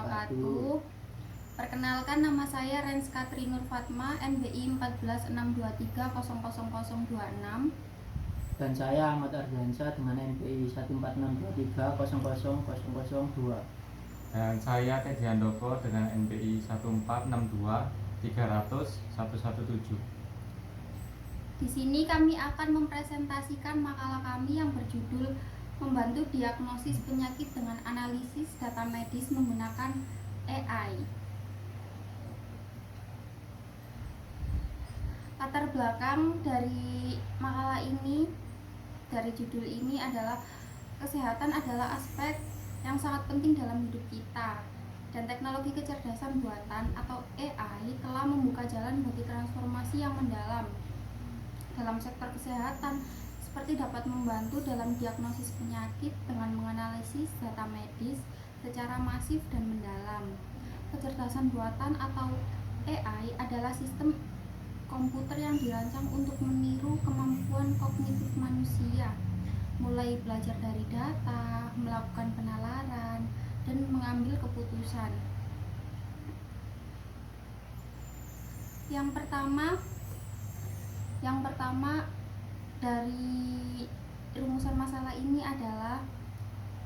wabarakatuh. Perkenalkan, nama saya Renska Trinur Fatma, NBI 1462300026. Dan saya Ahmad Ardiansyah dengan NBI 1462300002. Dan saya Teddy Handoko dengan NBI 1462300117. Di sini kami akan mempresentasikan makalah kami yang berjudul Membantu Diagnosis Penyakit dengan Analisis Data Medis Menggunakan AI. Latar belakang dari makalah ini, dari judul ini adalah kesehatan adalah aspek yang sangat penting dalam hidup kita, dan teknologi kecerdasan buatan atau AI telah membuka jalan bagi transformasi yang mendalam dalam sektor kesehatan, seperti dapat membantu dalam diagnosis penyakit dengan menganalisis data medis secara masif dan mendalam. Kecerdasan buatan atau AI adalah sistem komputer yang dirancang untuk meniru kemampuan kognitif manusia, mulai belajar dari data, melakukan penalaran, dan mengambil keputusan. Yang pertama dari rumusan masalah ini adalah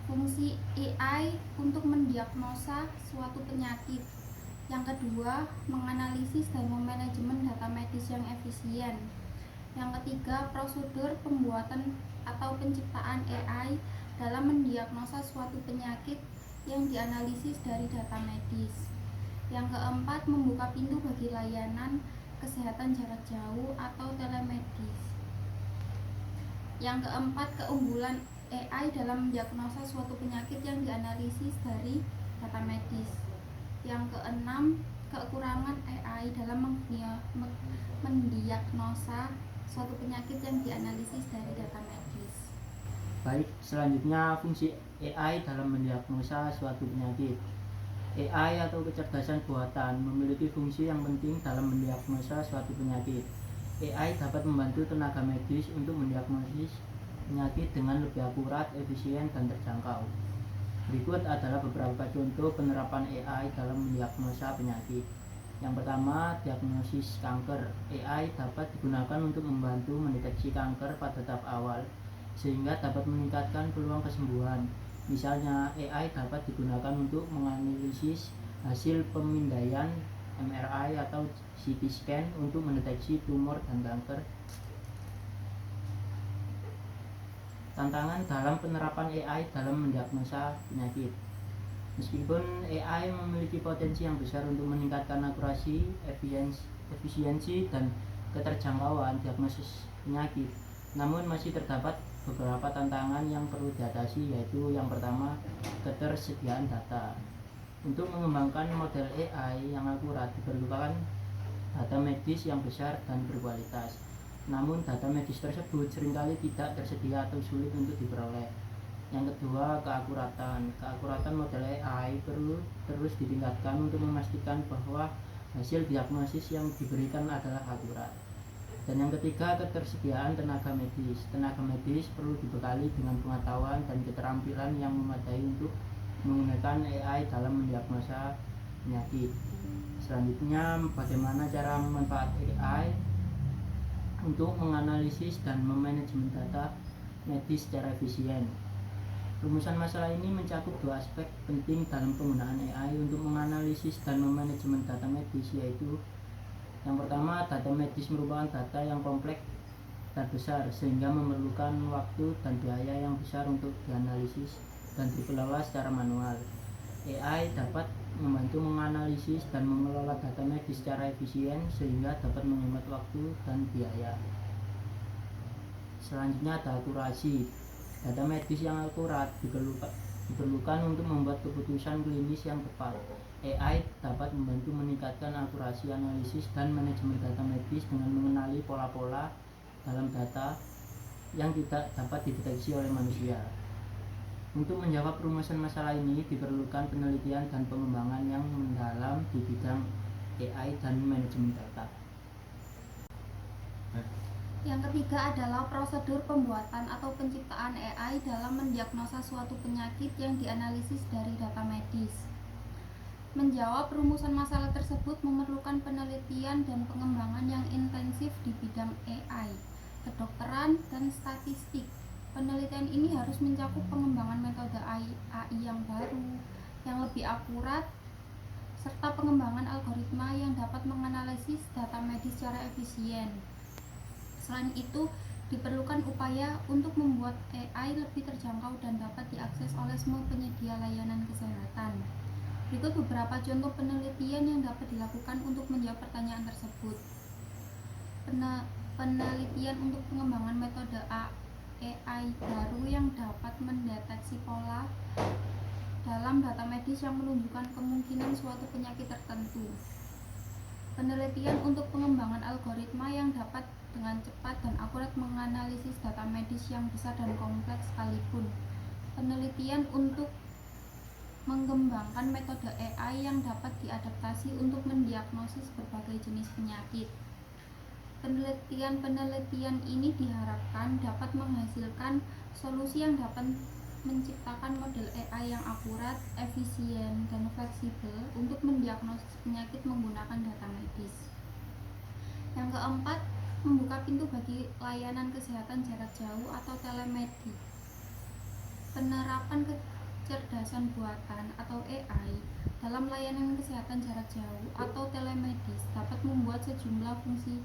fungsi AI untuk mendiagnosa suatu penyakit. Yang kedua, menganalisis dan memanajemen data medis yang efisien. Yang ketiga, prosedur pembuatan atau penciptaan AI dalam mendiagnosa suatu penyakit yang dianalisis dari data medis. Yang keempat, membuka pintu bagi layanan kesehatan jarak jauh atau telemedis. Yang keempat, keunggulan AI dalam mendiagnosa suatu penyakit yang dianalisis dari data medis. Yang keenam, kekurangan AI dalam mendiagnosa suatu penyakit yang dianalisis dari data medis. Baik, selanjutnya fungsi AI dalam mendiagnosa suatu penyakit. AI atau kecerdasan buatan memiliki fungsi yang penting dalam mendiagnosa suatu penyakit. AI dapat membantu tenaga medis untuk mendiagnosis penyakit dengan lebih akurat, efisien, dan terjangkau. Berikut adalah beberapa contoh penerapan AI dalam mendiagnosa penyakit. Yang pertama, diagnosis kanker. AI dapat digunakan untuk membantu mendeteksi kanker pada tahap awal, sehingga dapat meningkatkan peluang kesembuhan. Misalnya, AI dapat digunakan untuk menganalisis hasil pemindaian MRI atau CT scan untuk mendeteksi tumor dan kanker. Tantangan dalam penerapan AI dalam mendiagnosa penyakit. Meskipun AI memiliki potensi yang besar untuk meningkatkan akurasi, efisiensi, dan keterjangkauan diagnosis penyakit, namun masih terdapat beberapa tantangan yang perlu diatasi, yaitu yang pertama, ketersediaan data. Untuk mengembangkan model AI yang akurat diperlukan data medis yang besar dan berkualitas. Namun data medis tersebut seringkali tidak tersedia atau sulit untuk diperoleh. Yang kedua, keakuratan. Keakuratan model AI perlu terus ditingkatkan untuk memastikan bahwa hasil diagnosis yang diberikan adalah akurat. Dan yang ketiga, ketersediaan tenaga medis. Tenaga medis perlu dibekali dengan pengetahuan dan keterampilan yang memadai untuk menggunakan AI dalam mendiagnosa penyakit. Selanjutnya, bagaimana cara memanfaatkan AI untuk menganalisis dan memanajemen data medis secara efisien. Rumusan masalah ini mencakup dua aspek penting dalam penggunaan AI untuk menganalisis dan memanajemen data medis, yaitu yang pertama, data medis merupakan data yang kompleks dan besar, sehingga memerlukan waktu dan biaya yang besar untuk dianalisis dan dikelola secara manual. AI dapat membantu menganalisis dan mengelola data medis secara efisien, sehingga dapat menghemat waktu dan biaya. Selanjutnya ada akurasi. Data medis yang akurat diperlukan untuk membuat keputusan klinis yang tepat. AI dapat membantu meningkatkan akurasi analisis dan manajemen data medis dengan mengenali pola-pola dalam data yang tidak dapat dideteksi oleh manusia. Untuk menjawab rumusan masalah ini diperlukan penelitian dan pengembangan yang mendalam di bidang AI dan manajemen data. Yang ketiga adalah prosedur pembuatan atau penciptaan AI dalam mendiagnosa suatu penyakit yang dianalisis dari data medis. Menjawab rumusan masalah tersebut memerlukan penelitian dan pengembangan yang intensif di bidang AI, kedokteran, dan statistik. Penelitian ini harus mencakup pengembangan metode AI yang baru, yang lebih akurat, serta pengembangan algoritma yang dapat menganalisis data medis secara efisien. Selain itu, diperlukan upaya untuk membuat AI lebih terjangkau dan dapat diakses oleh semua penyedia layanan kesehatan. Berikut beberapa contoh penelitian yang dapat dilakukan untuk menjawab pertanyaan tersebut. Penelitian untuk pengembangan metode AI baru yang dapat mendeteksi pola dalam data medis yang menunjukkan kemungkinan suatu penyakit tertentu. Penelitian untuk pengembangan algoritma yang dapat dengan cepat dan akurat menganalisis data medis yang besar dan kompleks sekalipun. Penelitian untuk mengembangkan metode AI yang dapat diadaptasi untuk mendiagnosis berbagai jenis penyakit. Penelitian ini diharapkan dapat menghasilkan solusi yang dapat menciptakan model AI yang akurat, efisien, dan fleksibel untuk mendiagnosis penyakit menggunakan data medis. Yang keempat, membuka pintu bagi layanan kesehatan jarak jauh atau telemedicine. Penerapan kecerdasan buatan atau AI dalam layanan kesehatan jarak jauh atau telemedis dapat membuat sejumlah fungsi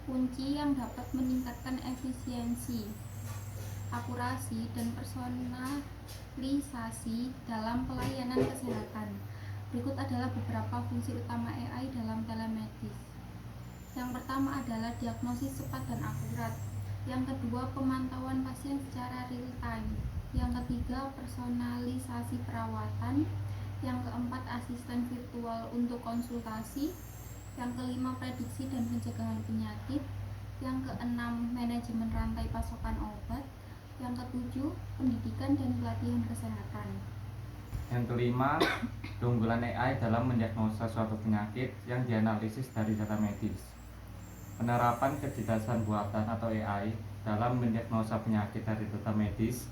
kunci yang dapat meningkatkan efisiensi, akurasi, dan personalisasi dalam pelayanan kesehatan. Berikut adalah beberapa fungsi utama AI dalam telemedis. Yang pertama adalah diagnosis cepat dan akurat. Yang kedua, pemantauan pasien secara real time. Yang ketiga, personalisasi perawatan. Yang keempat, asisten virtual untuk konsultasi. Yang kelima, prediksi dan pencegahan penyakit. Yang keenam, manajemen rantai pasokan obat. Yang ketujuh, pendidikan dan pelatihan kesehatan. Yang kelima, keunggulan AI dalam mendiagnosa suatu penyakit yang dianalisis dari data medis. Penerapan kecerdasan buatan atau AI dalam mendiagnosa penyakit dari data medis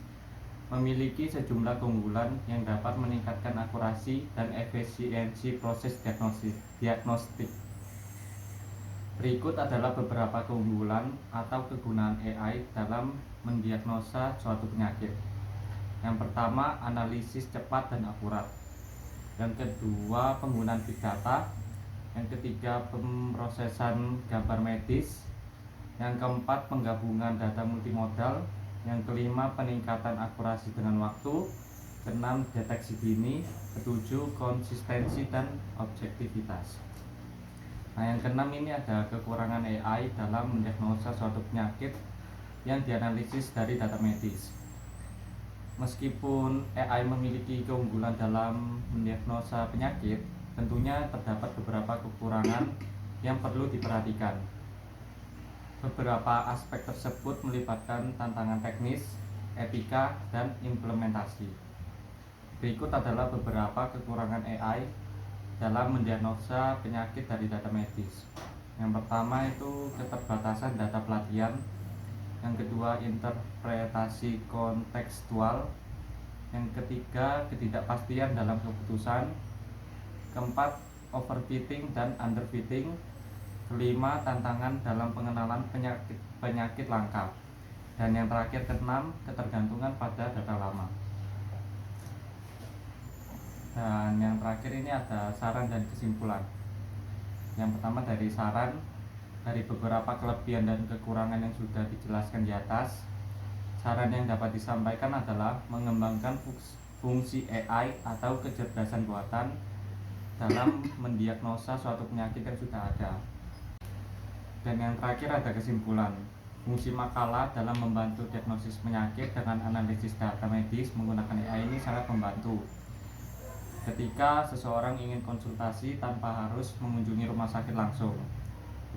memiliki sejumlah keunggulan yang dapat meningkatkan akurasi dan efisiensi proses diagnostik. Berikut adalah beberapa keunggulan atau kegunaan AI dalam mendiagnosa suatu penyakit. Yang pertama, analisis cepat dan akurat. Yang kedua, penggunaan big data. Yang ketiga, pemrosesan gambar medis. Yang keempat, penggabungan data multimodal. Yang kelima, peningkatan akurasi dengan waktu. Keenam, deteksi dini. Ketujuh, konsistensi dan objektivitas. Nah, yang keenam ini ada kekurangan AI dalam mendiagnosa suatu penyakit yang dianalisis dari data medis. Meskipun AI memiliki keunggulan dalam mendiagnosa penyakit, tentunya terdapat beberapa kekurangan yang perlu diperhatikan. Beberapa aspek tersebut melibatkan tantangan teknis, etika, dan implementasi. Berikut adalah beberapa kekurangan AI dalam mendiagnosa penyakit dari data medis. Yang pertama itu keterbatasan data pelatihan. Yang kedua, interpretasi kontekstual. Yang ketiga, ketidakpastian dalam keputusan. Keempat, overfitting dan underfitting. Kelima, tantangan dalam pengenalan penyakit langka. Dan yang terakhir, keenam, ketergantungan pada data lama. Dan yang terakhir ini ada saran dan kesimpulan. Yang pertama dari saran, dari beberapa kelebihan dan kekurangan yang sudah dijelaskan di atas, saran yang dapat disampaikan adalah mengembangkan fungsi AI atau kecerdasan buatan dalam mendiagnosa suatu penyakit yang sudah ada. Dan yang terakhir ada kesimpulan. Fungsi makalah dalam membantu diagnosis penyakit dengan analisis data medis menggunakan AI ini sangat membantu. Ketika seseorang ingin konsultasi tanpa harus mengunjungi rumah sakit langsung.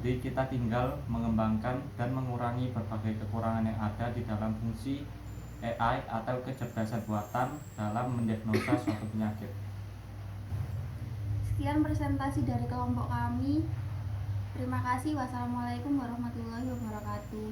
Jadi kita tinggal mengembangkan dan mengurangi berbagai kekurangan yang ada di dalam fungsi AI atau kecerdasan buatan dalam mendiagnosa suatu penyakit. Sekian presentasi dari kelompok kami. Terima kasih. Wassalamualaikum warahmatullahi wabarakatuh.